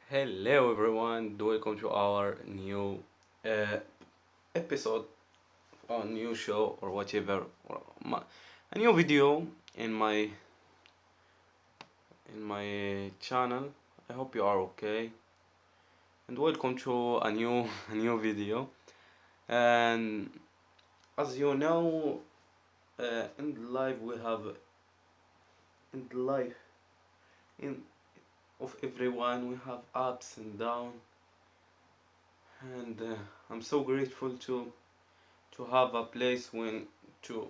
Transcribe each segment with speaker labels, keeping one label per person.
Speaker 1: Hello everyone, welcome to our new uh, episode or new show or whatever, or a new video in my channel. I hope you are okay, and welcome to a new a new video. And as you know, in life we have in the life in of everyone we have ups and downs, and I'm so grateful to have a place when to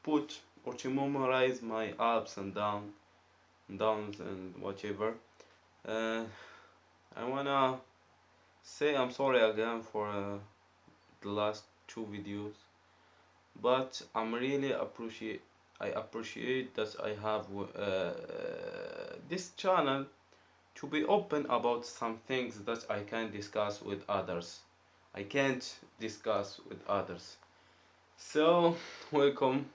Speaker 1: put or to memorize my ups and downs and whatever. Uh, I wanna say I'm sorry again for the last two videos, but I appreciate that I have this channel to be open about some things that I can discuss with others. I can't discuss with others. So welcome.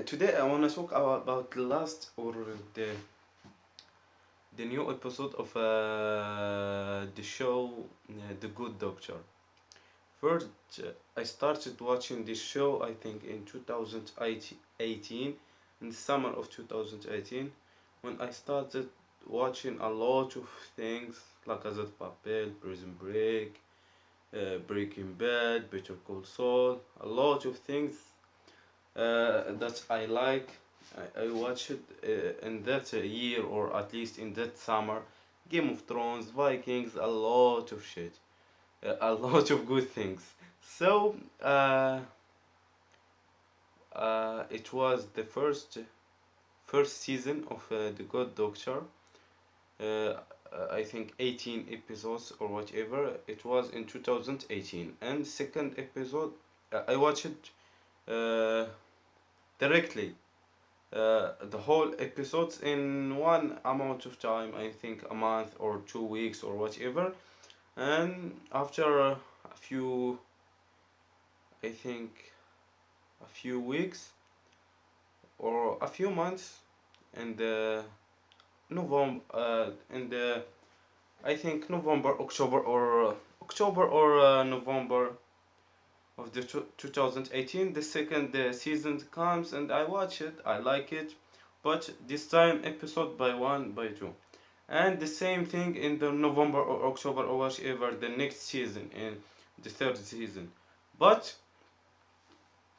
Speaker 1: Today I want to talk about the last or the new episode of the show The Good Doctor. First, I started watching this show I think in 2018, in the summer of 2018, when I started watching a lot of things like Casa de Papel, Prison Break, Breaking Bad, Better Call Saul, a lot of things that I like. I watched in that year, or at least in that summer. Game of Thrones, Vikings, a lot of shit, a lot of good things. So it was the first season of The Good Doctor. Uh, I think 18 episodes or whatever. It was in 2018, and second episode I watched uh, directly the whole episodes in one amount of time, I think a month or 2 weeks or whatever. And after a few, I think a few weeks or a few months, in the in the I think November, October or November of the 2018, the second season comes, and I watch it. I like it, but this time episode by one, by two, and the same thing in the November or October or whatever the next season, in the third season. But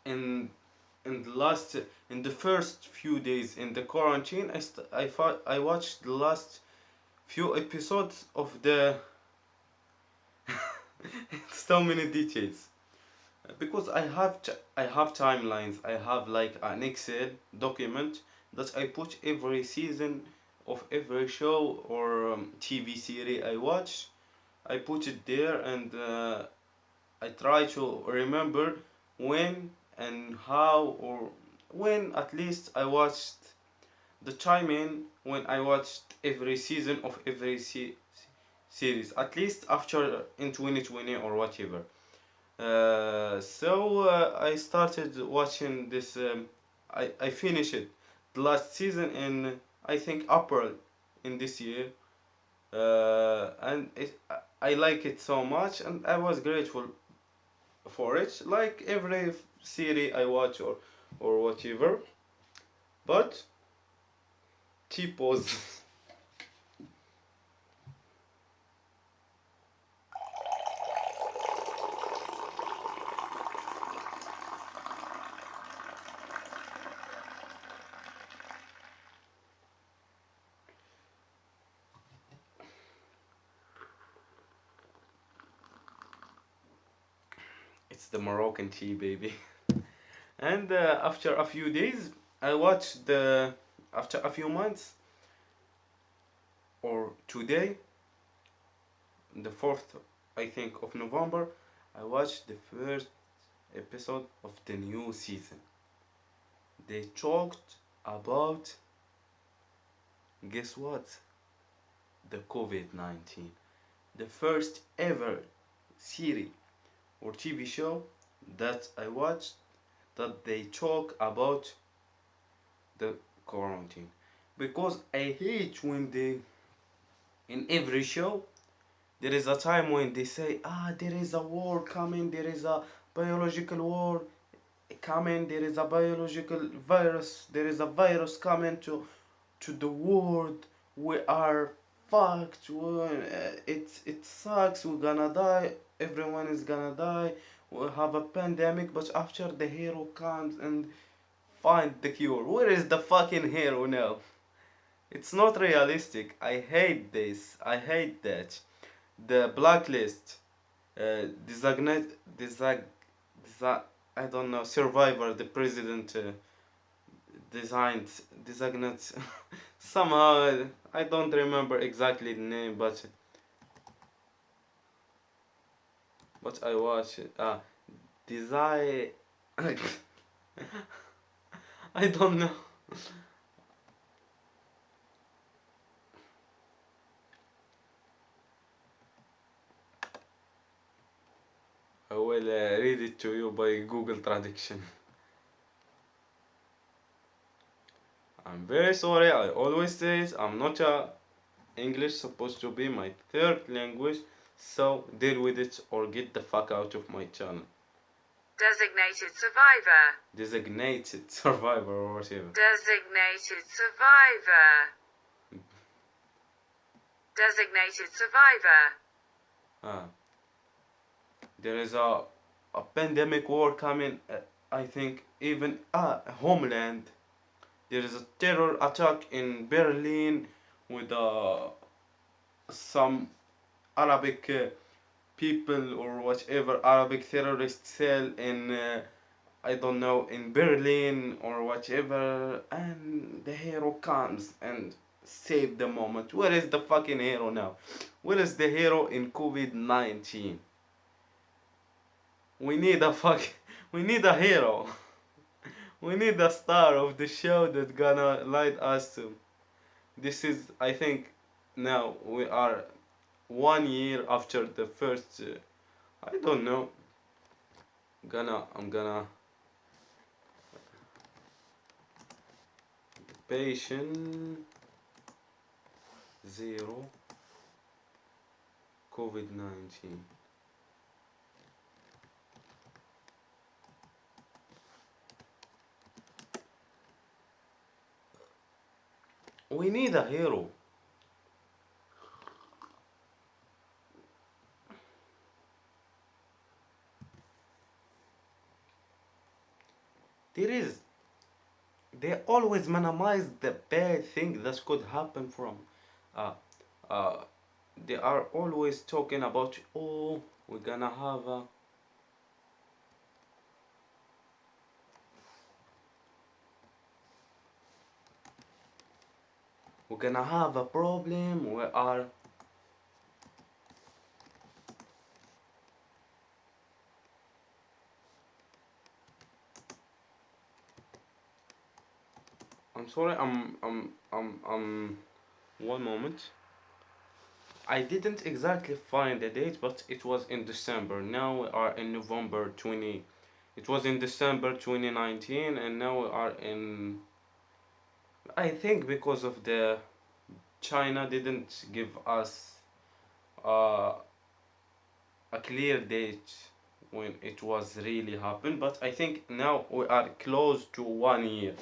Speaker 1: in in the last in the first few days in the quarantine, I watched the last few episodes of the so many details, because I have timelines. I have like an Excel document that I put every season of every show or TV series I watch. I put it there, and I try to remember when and how, or when at least I watched the timing when I watched every season of every series, at least after in 2020 or whatever. I started watching this. I finished it the last season in, I think, April in this year, and I like it so much, and I was grateful for it. Like every series I watch or whatever, but T-pose. It's the Moroccan tea, baby. And after a few days, I watched the. After a few months, or today, the 4th, I think, of November, I watched the first episode of the new season. They talked about, guess what? the COVID-19. The first ever series or TV show that I watched that they talk about the quarantine, because I hate when they, in every show, there is a time when they say, there is a war coming, there is a biological war coming, there is a biological virus, there is a virus coming to the world. We are fucked. It sucks. We're gonna die. Everyone is gonna die. We have a pandemic, but after the hero comes and find the cure. Where is the fucking hero now? It's not realistic. I hate this. I hate that. The blacklist, designate, I don't know, survivor. The president designed, designate. Somehow I don't remember exactly the name, but I watch it. Design. I don't know. I will read it to you by Google Traduction. I'm very sorry, I always say it, I'm not English supposed to be my third language, so deal with it or get the fuck out of my channel.
Speaker 2: Designated survivor.
Speaker 1: Designated survivor or whatever.
Speaker 2: Designated survivor. Designated survivor.
Speaker 1: There is a pandemic war coming, I think even Homeland. There is a terror attack in Berlin with some Arabic people or whatever, Arabic terrorist cell in I don't know, in Berlin or whatever, and the hero comes and save the moment. Where is the fucking hero now? Where is the hero in COVID-19? We need a we need a hero. We need a star of the show that gonna lead us to. This is, I think, now we are 1 year after the first. I don't know. I'm gonna patient 0 COVID-19. We need a hero. They always minimize the bad thing that could happen from. Uh, uh, they are always talking about, we're gonna have a. We're gonna have a problem. We are. I'm sorry. One moment. I didn't exactly find the date, but it was in December. Now we are in November 20. It was in December 2019, and now we are in. I think because of the China didn't give us uh, a clear date when it was really happened, but I think now we are close to 1 year.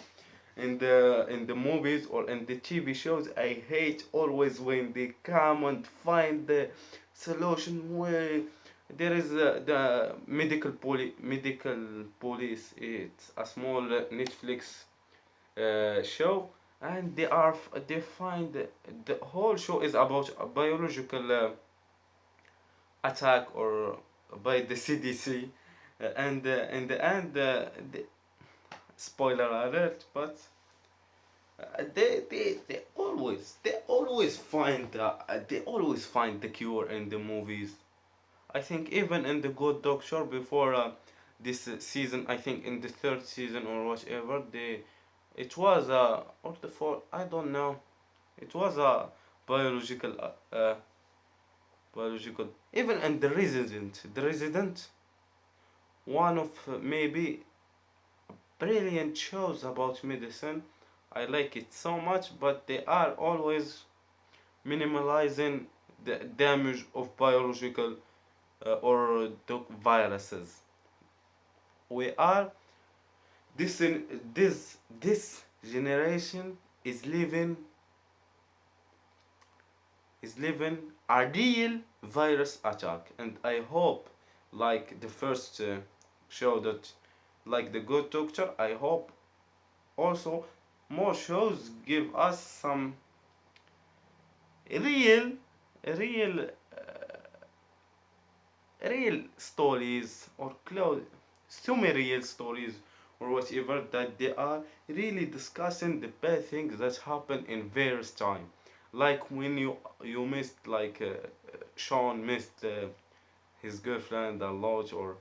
Speaker 1: In the movies or in the TV shows, I hate always when they come and find the solution where there is the medical police. It's a small Netflix show, and they find the whole show is about a biological attack or by the CDC, and in the end, spoiler alert, but they always find the cure in the movies. I think even in the Good Doctor before this season, I think in the third season or whatever, they it was or the fourth, I don't know. It was a biological even, and the resident one of maybe brilliant shows about medicine. I like it so much, but they are always minimalizing the damage of biological or the viruses. We are this generation is living a real virus attack, and I hope, like the first show that, like the good doctor, I hope also more shows give us some real real real stories or semi-real stories or whatever, that they are really discussing the bad things that happen in various time, like when you missed, like Sean missed his girlfriend a lot, or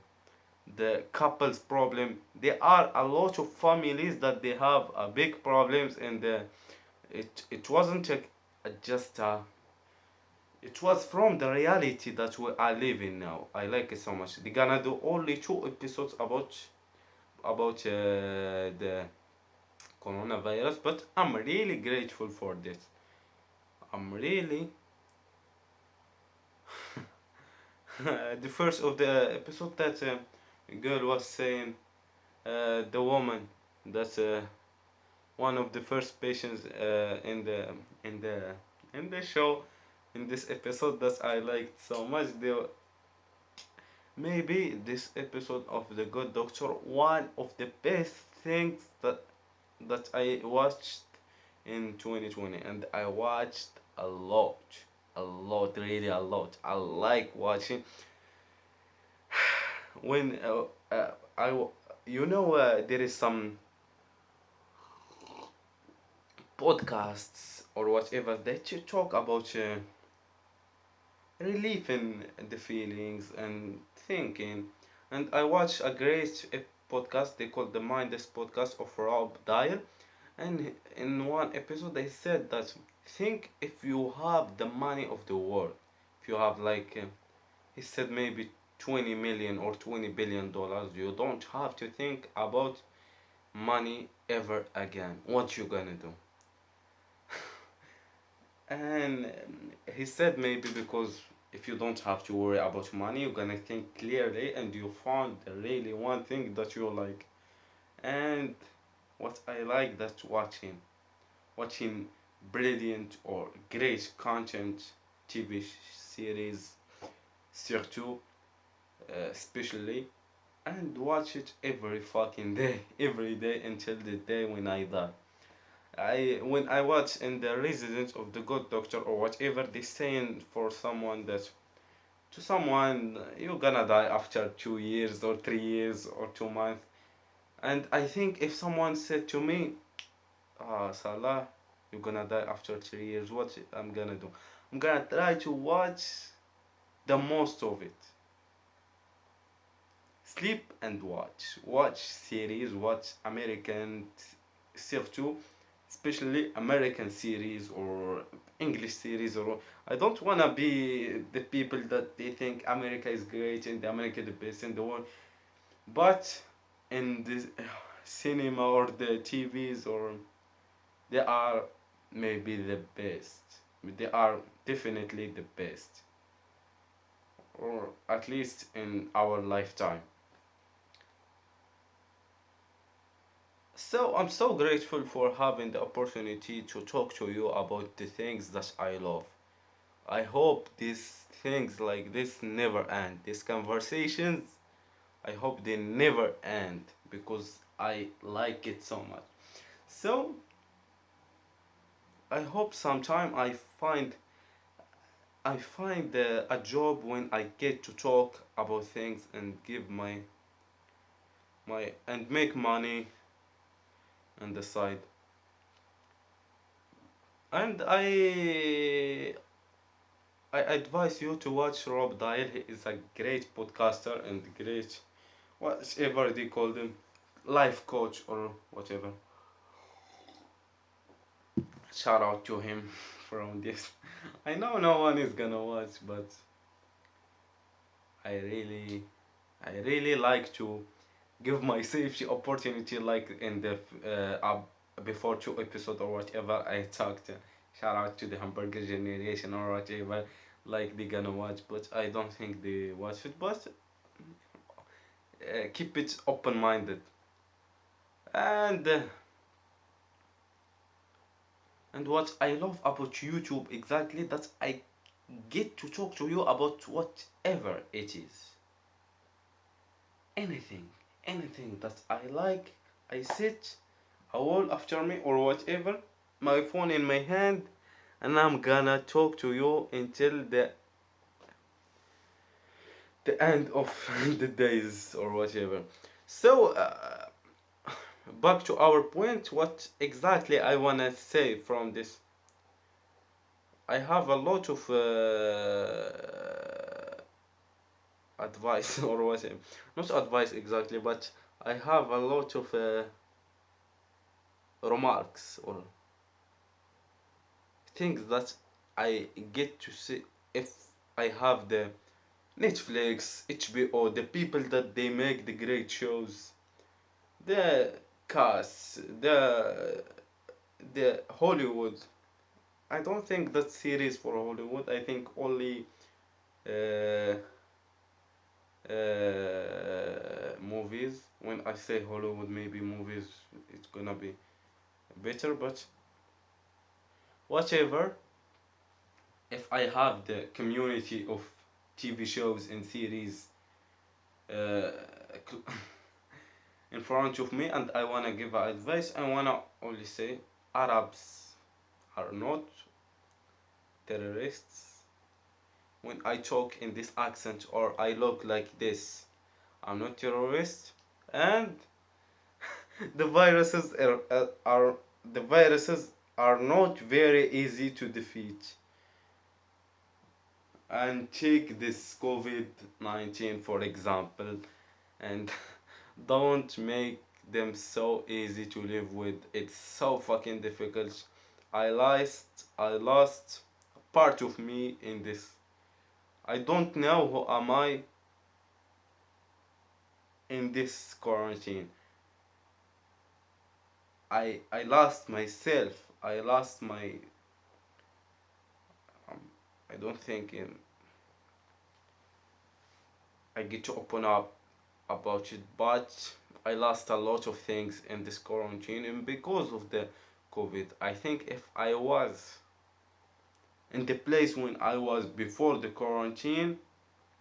Speaker 1: the couple's problem. There are a lot of families that they have big problems, and it wasn't just it was from the reality that we are living now. I like it so much. They're gonna do only 2 episodes about the coronavirus, but I'm really grateful for this. I'm really the first of the episode that girl was saying, the woman that's one of the first patients in the in the show, in this episode, that I liked so much. Maybe this episode of The Good Doctor, one of the best things that I watched in 2020, and I watched a lot, really a lot. I like watching when there is some podcasts or whatever that you talk about relieving the feelings and thinking. And I watched a great podcast they called the Mindless Podcast of Rob Dyer, and in one episode they said that, think if you have the money of the world, if you have like he said maybe 20 million or 20 billion dollars, you don't have to think about money ever again. What you gonna do? And he said maybe because if you don't have to worry about money, you're gonna think clearly, and you found really one thing that you like. And what I like, that watching brilliant or great content, TV series, surtout, especially, and watch it every fucking day, every day until the day when I die. When I watch in the residence of the good doctor or whatever, they saying for someone that, to someone, you're gonna die after 2 years or 3 years or 2 months. And I think if someone said to me, Salah, you're gonna die after 3 years, what I'm gonna do? I'm gonna try to watch the most of it. Sleep and watch series, watch American, surtout, especially American series or English series. Or I don't wanna be the people that they think America is great and America the best in the world, but in the cinema or the TVs, or they are maybe the best. They are definitely the best, or at least in our lifetime. So I'm so grateful for having the opportunity to talk to you about the things that I love. I hope these things like this never end. These conversations, I hope they never end, because I like it so much. So I hope sometime I find a job when I get to talk about things and give my and make money on the side. And I advise you to watch Rob Dial. He is a great podcaster and great, whatever they call them, life coach or whatever. Shout out to him from this. I know no one is gonna watch, but I really like to give myself the opportunity, like in the before 2 episodes or whatever I talked. Shout out to the hamburger generation or whatever, like they gonna watch, but I don't think they watch it. But keep it open minded, and what I love about YouTube exactly that I get to talk to you about whatever it is, anything, anything that I like. I sit a wall after me or whatever, my phone in my hand, and I'm gonna talk to you until the end of the days or whatever. So back to our point, what exactly I wanna say from this. I have a lot of advice or whatever, not advice exactly, but I have a lot of remarks or things that I get to see if I have the Netflix, HBO, the people that they make the great shows, the cast, the Hollywood. I don't think that series for Hollywood. I think only uh, movies. When I say Hollywood, maybe movies, it's gonna be better. But whatever, if I have the community of TV shows and series uh, in front of me, and I wanna give advice, I wanna only say Arabs are not terrorists. When I talk in this accent or I look like this, I'm not terrorist, and the viruses are the viruses are not very easy to defeat. And take this COVID-19 for example, and don't make them so easy to live with. It's so fucking difficult. I lost part of me in this. I don't know who am I in this quarantine. I lost myself. I lost my um, I don't think I get to open up about it, but I lost a lot of things in this quarantine, and because of the COVID. I think if I was in the place when I was before the quarantine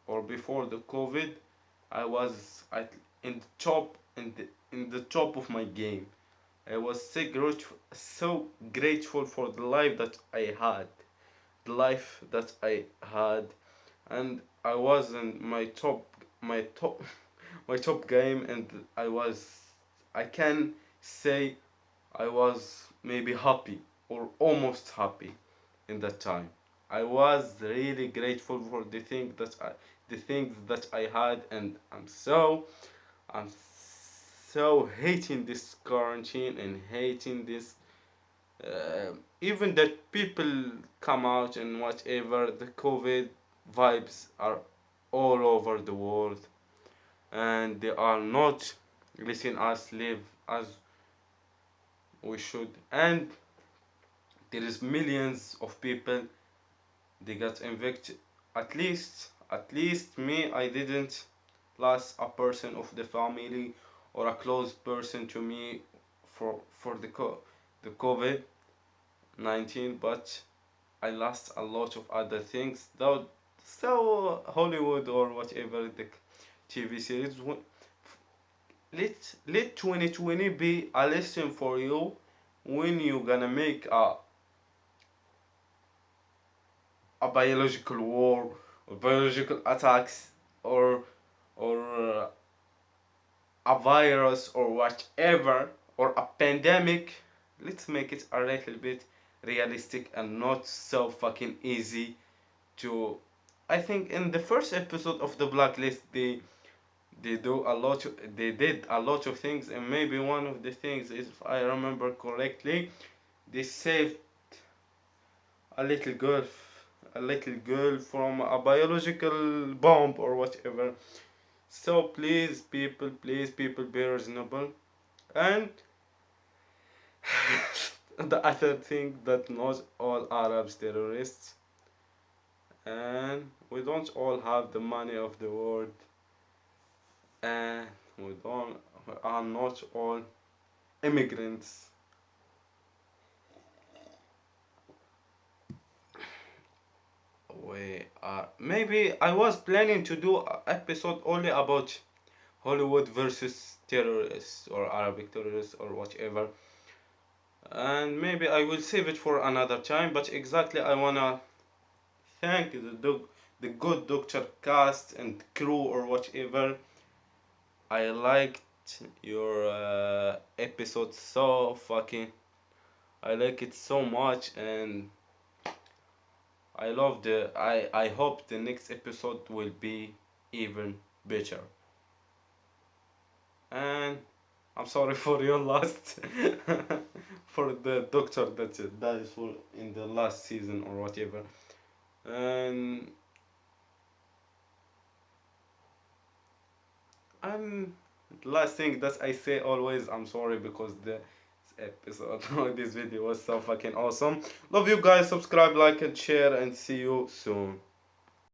Speaker 1: or before the COVID, I was in the top in the top of my game. I was so grateful for the life that I had, the life that I had, and I was in my top my top game, and I can say I was maybe happy or almost happy in that time. I was really grateful for the things that I had, and I'm so hating this quarantine and hating this. Even that people come out and whatever, the COVID vibes are all over the world, and they are not letting us live as we should. And there is millions of people they got infected. At least me, I didn't lose a person of the family or a close person to me for the COVID-19, but I lost a lot of other things. Though, so Hollywood or whatever the TV series, let 2020 be a lesson for you when you gonna make a biological war or biological attacks or a virus or whatever or a pandemic. Let's make it a little bit realistic and not so fucking easy to. I think in the first episode of the blacklist they did a lot of things, and maybe one of the things is, if I remember correctly, they saved a little girl, from a biological bomb or whatever. So please, people, be reasonable. And the other thing, that not all Arabs terrorists, and we don't all have the money of the world, and we are not all immigrants. We are, maybe I was planning to do an episode only about Hollywood versus terrorists or Arabic terrorists or whatever, and maybe I will save it for another time. But exactly, I wanna thank the good Doctor cast and crew or whatever. I liked your episode so fucking. I like it so much, and I love the. I hope the next episode will be even better. And I'm sorry for your last, for the doctor that dies for in the last season or whatever. And the last thing that I say always, I'm sorry, because the episode or this video was so fucking awesome. Love you guys. Subscribe, like, and share, and see you soon.